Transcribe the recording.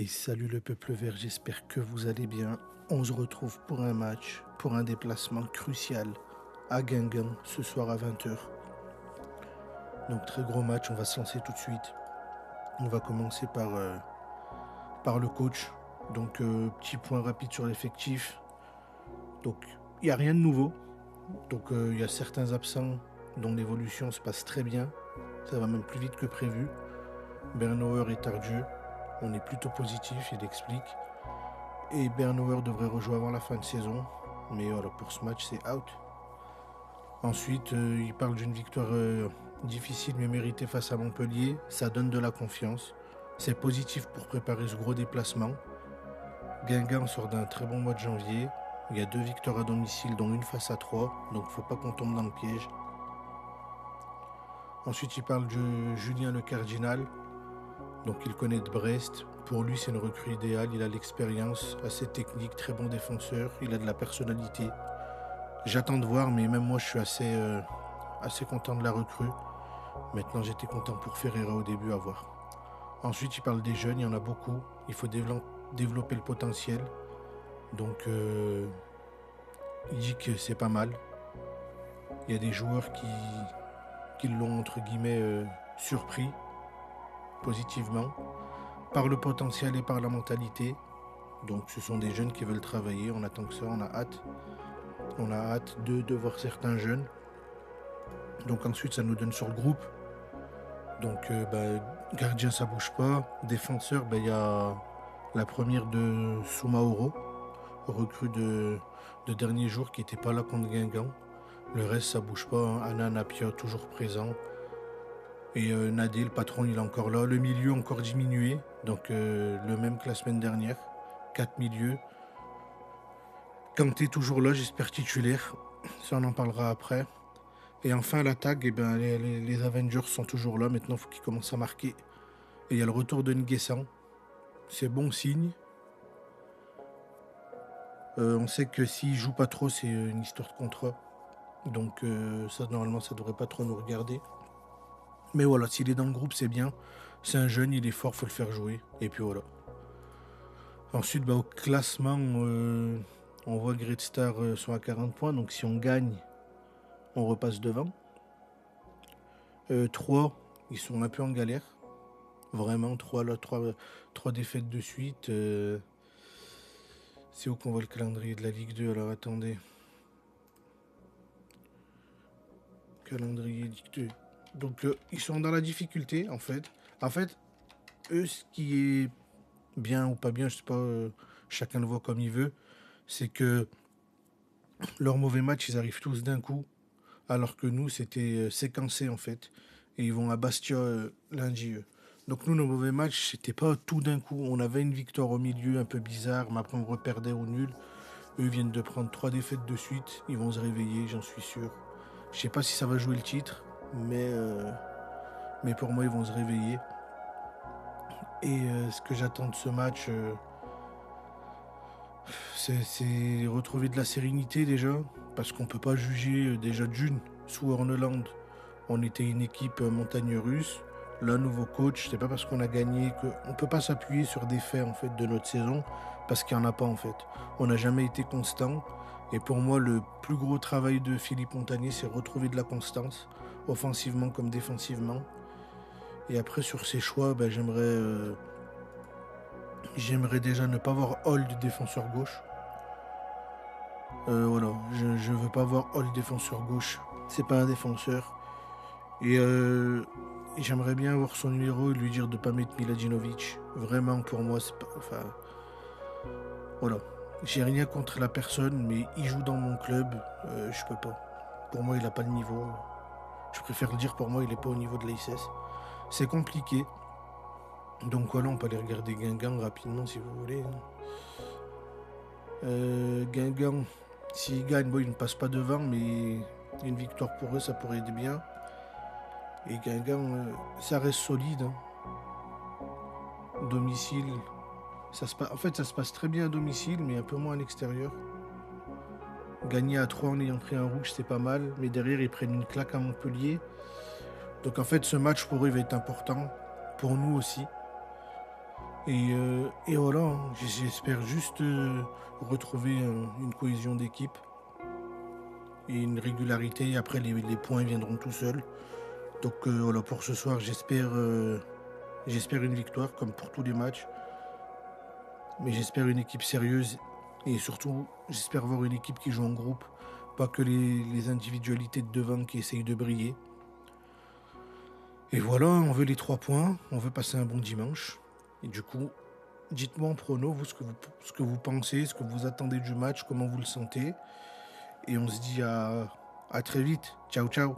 Et salut le peuple vert, j'espère que vous allez bien. On se retrouve pour un match, pour un déplacement crucial à Guingamp ce soir à 20 h. Donc très gros match, on va se lancer tout de suite. On va commencer par le coach. Donc petit point rapide sur l'effectif. Donc il n'y a rien de nouveau. Donc il y a certains absents dont l'évolution se passe très bien. Ça va même plus vite que prévu. Bernauer est ardueux. On est plutôt positif, il explique. Et Bernauer devrait rejouer avant la fin de saison. Mais voilà, pour ce match, c'est out. Ensuite, il parle d'une victoire difficile mais méritée face à Montpellier. Ça donne de la confiance. C'est positif pour préparer ce gros déplacement. Guingamp sort d'un très bon mois de janvier. Il y a 2 victoires à domicile, dont une face à 3. Donc faut pas qu'on tombe dans le piège. Ensuite, il parle de Julien Le Cardinal. Donc il connaît de Brest. Pour lui, c'est une recrue idéale. Il a l'expérience, assez technique, très bon défenseur. Il a de la personnalité. J'attends de voir, mais même moi, je suis assez content de la recrue. Maintenant, j'étais content pour Ferreira au début, à voir. Ensuite, il parle des jeunes, il y en a beaucoup. Il faut développer le potentiel. Donc, il dit que c'est pas mal. Il y a des joueurs qui l'ont, entre guillemets, surpris positivement par le potentiel et par la mentalité. Donc, ce sont des jeunes qui veulent travailler. On attend que ça, on a hâte. On a hâte de voir certains jeunes. Donc ensuite, ça nous donne sur le groupe. Donc gardien, ça bouge pas. Défenseur, il y a la première de Soumaoro, recrue de dernier jour qui n'était pas là contre Guingamp. Le reste, ça bouge pas. Hein. Anna Napia, toujours présent. Et Nadé, le patron, il est encore là. Le milieu, encore diminué. Donc le même que la semaine dernière. 4 milieux. Kanté, toujours là, j'espère titulaire. Ça, on en parlera après. Et enfin, l'attaque, les Avengers sont toujours là. Maintenant, il faut qu'ils commencent à marquer. Et il y a le retour de Nguessan. C'est bon signe. On sait que s'il joue pas trop, c'est une histoire de contrat. Donc ça, normalement, ça devrait pas trop nous regarder. Mais voilà, s'il est dans le groupe, c'est bien. C'est un jeune, il est fort, faut le faire jouer. Et puis voilà. Ensuite, au classement, on voit Great Star sont à 40 points. Donc si on gagne, on repasse devant. 3, ils sont un peu en galère. Vraiment, 3 défaites de suite. C'est où qu'on voit le calendrier de la Ligue 2? Alors attendez. Calendrier Ligue 2. Donc ils sont dans la difficulté en fait. En fait, eux, ce qui est bien ou pas bien, je sais pas, chacun le voit comme il veut, c'est que leurs mauvais matchs, ils arrivent tous d'un coup, alors que nous, c'était séquencé en fait. Et ils vont à Bastia lundi. Donc nous, nos mauvais matchs, c'était pas tout d'un coup. On avait une victoire au milieu un peu bizarre, mais après on reperdait au nul. Eux viennent de prendre 3 défaites de suite. Ils vont se réveiller, j'en suis sûr. Je sais pas si ça va jouer le titre, mais pour moi, ils vont se réveiller. Et ce que j'attends de ce match, c'est retrouver de la sérénité déjà, parce qu'on peut pas juger déjà d'une. Sous Horneland, on était une équipe montagne russe. Là, nouveau coach, c'est pas parce qu'on a gagné qu'on peut pas s'appuyer sur des faits en fait de notre saison, parce qu'il y en a pas en fait. On n'a jamais été constant. Et pour moi, le plus gros travail de Philippe Montagnier, c'est retrouver de la constance, offensivement comme défensivement. Et après, sur ses choix, j'aimerais déjà ne pas voir Hall du défenseur gauche. Voilà, je veux pas voir Hall défenseur gauche. C'est pas un défenseur. Et j'aimerais bien avoir son numéro et lui dire de pas mettre Miladinovic. Vraiment, pour moi, c'est pas. Enfin, voilà. J'ai rien contre la personne, mais il joue dans mon club. Je peux pas. Pour moi, il a pas le niveau. Je préfère le dire, pour moi, il est pas au niveau de l'ASS. C'est compliqué. Donc voilà, on peut aller regarder Guingamp rapidement si vous voulez. Guingamp, s'ils gagnent, ils ne passent pas devant, mais une victoire pour eux, ça pourrait être bien. Et Guingamp, ça reste solide. Hein. Domicile, en fait, ça se passe très bien à domicile, mais un peu moins à l'extérieur. Gagner à 3 en ayant pris un rouge, c'est pas mal, mais derrière, ils prennent une claque à Montpellier. Donc en fait, ce match pour eux va être important, pour nous aussi. Et voilà, hein, j'espère juste retrouver une cohésion d'équipe et une régularité. Et après, les points viendront tout seuls. Donc voilà, pour ce soir, j'espère une victoire, comme pour tous les matchs. Mais j'espère une équipe sérieuse. Et surtout, j'espère voir une équipe qui joue en groupe. Pas que les individualités de devant qui essayent de briller. Et voilà, on veut les 3 points. On veut passer un bon dimanche. Et du coup, dites-moi en prono, vous, ce que vous pensez, ce que vous attendez du match, comment vous le sentez. Et on se dit à très vite. Ciao, ciao.